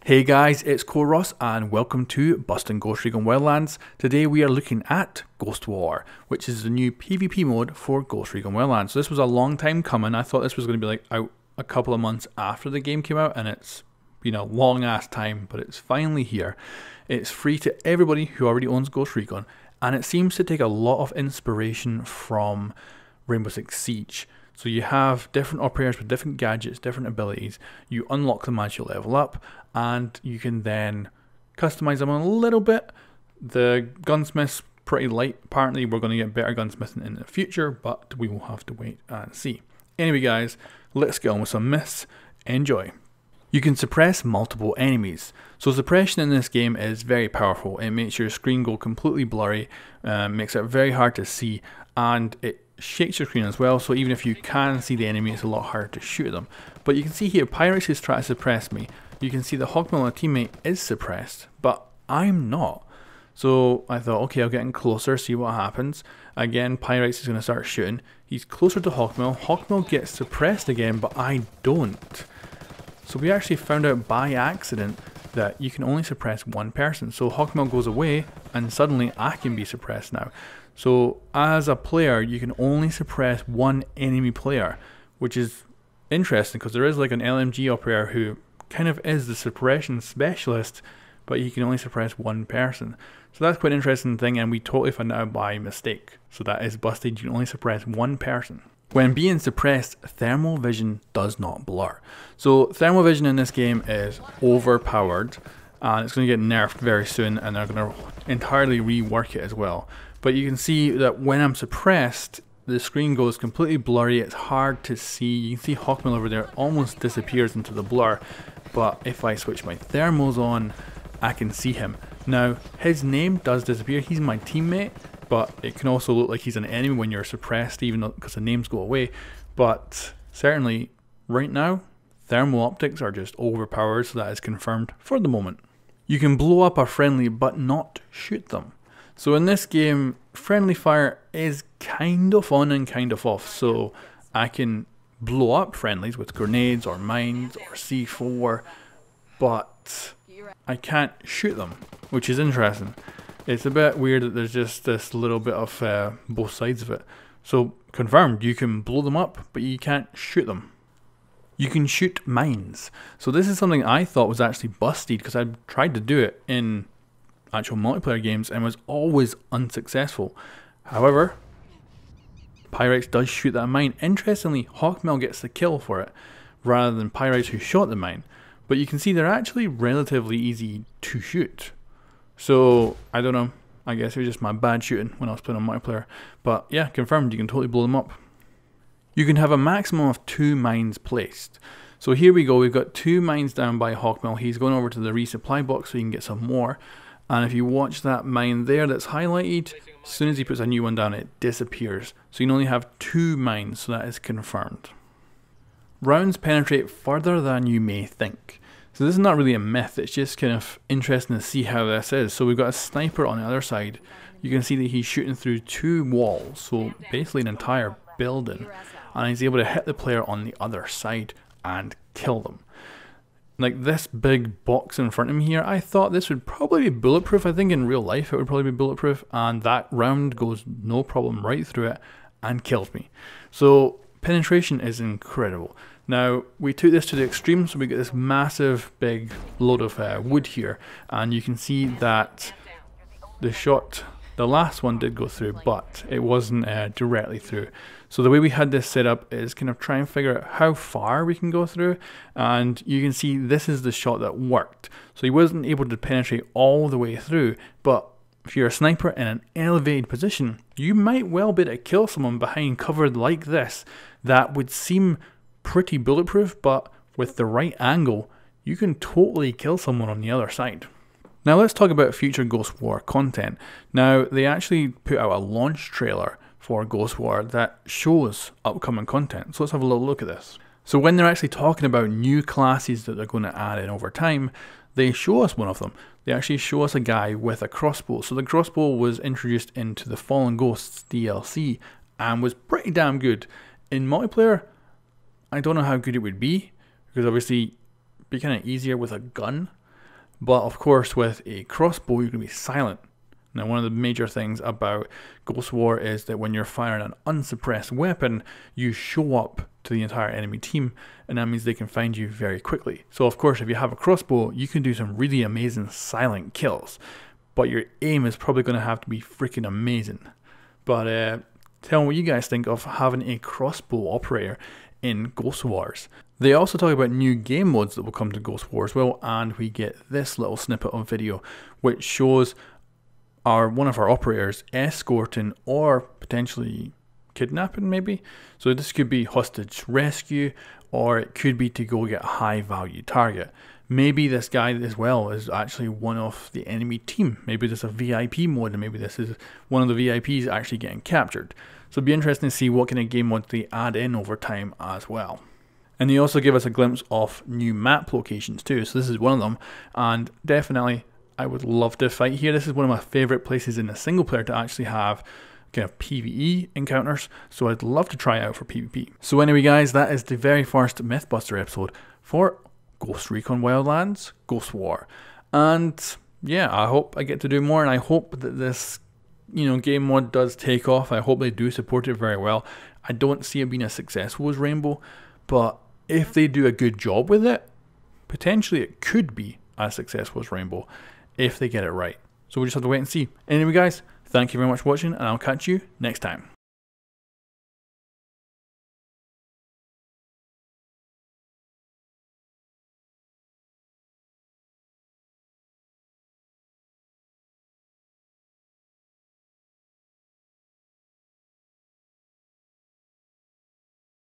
Hey guys, it's Ross and welcome to Busting Ghost Recon Wildlands. Today we are looking at Ghost War, which is the new PvP mode for Ghost Recon Wildlands. So this was a long time coming. I thought this was going to be like out a couple of months after the game came out, and it's been a long ass time, but it's finally here. It's free to everybody who already owns Ghost Recon, and it seems to take a lot of inspiration from Rainbow Six Siege. So you have different operators with different gadgets, different abilities. You unlock them as you level up, and you can then customize them a little bit. The gunsmith's pretty light. Apparently we're going to get better gunsmithing in the future, but we will have to wait and see. Anyway guys, let's get on with some myths. Enjoy. You can suppress multiple enemies. So suppression in this game is very powerful. It makes your screen go completely blurry, makes it very hard to see, and it shakes your screen as well, so even if you can see the enemy, it's a lot harder to shoot them. But you can see here, Pyrex is trying to suppress me. You can see the Hawkmill, a teammate, is suppressed, but I'm not. So I thought, okay, I'll get in closer, see what happens. Again, Pyrex is going to start shooting. He's closer to Hawkmill. Hawkmill gets suppressed again, but I don't. So we actually found out by accident that you can only suppress one person. So Hawkmill goes away, and suddenly I can be suppressed now. So as a player, you can only suppress one enemy player, which is interesting because there is like an LMG operator who kind of is the suppression specialist, but he can only suppress one person. So that's quite an interesting thing, and we totally found out by mistake. So that is busted. You can only suppress one person. When being suppressed, thermal vision does not blur. So thermal vision in this game is overpowered, and it's going to get nerfed very soon, and they're going to entirely rework it as well. But you can see that when I'm suppressed, the screen goes completely blurry. It's hard to see. You can see Hawkmill over there almost disappears into the blur. But if I switch my thermals on, I can see him. Now, his name does disappear. He's my teammate, but it can also look like he's an enemy when you're suppressed, even though because the names go away. But certainly, right now, thermal optics are just overpowered, so that is confirmed for the moment. You can blow up a friendly, but not shoot them. So in this game, friendly fire is kind of on and kind of off. So I can blow up friendlies with grenades or mines or C4, but I can't shoot them, which is interesting. It's a bit weird that there's just this little bit of both sides of it. So confirmed, you can blow them up, but you can't shoot them. You can shoot mines. So this is something I thought was actually busted because I tried to do it in actual multiplayer games and was always unsuccessful. However, Pyrex does shoot that mine. Interestingly, Hawkmill gets the kill for it rather than Pyrex who shot the mine. But you can see they're actually relatively easy to shoot. So I don't know, I guess it was just my bad shooting when I was playing on multiplayer. But yeah, confirmed, you can totally blow them up. You can have a maximum of 2 mines placed. So here we go, we've got 2 mines down by Hawkmill. He's going over to the resupply box so he can get some more. And if you watch that mine there that's highlighted, as soon as he puts a new one down, it disappears. So you can only have 2 mines, so that is confirmed. Rounds penetrate further than you may think. So this is not really a myth, it's just kind of interesting to see how this is. So we've got a sniper on the other side. You can see that he's shooting through 2 walls, so basically an entire building. And he's able to hit the player on the other side and kill them. Like this big box in front of me here, I thought this would probably be bulletproof. I think in real life it would probably be bulletproof, and that round goes no problem right through it and kills me. So penetration is incredible. Now we took this to the extreme, so we get this massive big load of wood here, and you can see that the shot, the last one did go through, but it wasn't directly through. So the way we had this set up is kind of try and figure out how far we can go through, and you can see this is the shot that worked. So he wasn't able to penetrate all the way through, but if you're a sniper in an elevated position, you might well be able to kill someone behind cover like this that would seem pretty bulletproof, but with the right angle, you can totally kill someone on the other side. Now let's talk about future Ghost War content. Now they actually put out a launch trailer for Ghost War that shows upcoming content. So let's have a little look at this. So when they're actually talking about new classes that they're going to add in over time, they show us one of them. They actually show us a guy with a crossbow. So the crossbow was introduced into the Fallen Ghosts DLC and was pretty damn good. In multiplayer, I don't know how good it would be, because obviously it'd be kind of easier with a gun. But of course, with a crossbow, you're going to be silent. Now, one of the major things about Ghost War is that when you're firing an unsuppressed weapon, you show up to the entire enemy team, and that means they can find you very quickly. So of course, if you have a crossbow, you can do some really amazing silent kills, but your aim is probably going to have to be freaking amazing. But tell me what you guys think of having a crossbow operator in Ghost Wars. They also talk about new game modes that will come to Ghost War as well, and we get this little snippet of video which shows one of our operators escorting or potentially kidnapping, maybe. So this could be hostage rescue, or it could be to go get a high value target. Maybe this guy as well is actually one of the enemy team. Maybe there's a VIP mode, and maybe this is one of the VIPs actually getting captured. So it'd be interesting to see what kind of game modes they add in over time as well. And they also give us a glimpse of new map locations too. So this is one of them, and definitely I would love to fight here. This is one of my favorite places in the single player to actually have kind of PvE encounters, so I'd love to try it out for PvP. So anyway guys, that is the very first Mythbuster episode for Recon Wildlands Ghost War. And yeah, I hope I get to do more, and I hope that this game mode does take off. I hope they do support it very well. I don't see it being as successful as Rainbow, but if they do a good job with it, potentially it could be as successful as Rainbow if they get it right. So we just have to wait and see. Anyway guys, thank you very much for watching, and I'll catch you next time.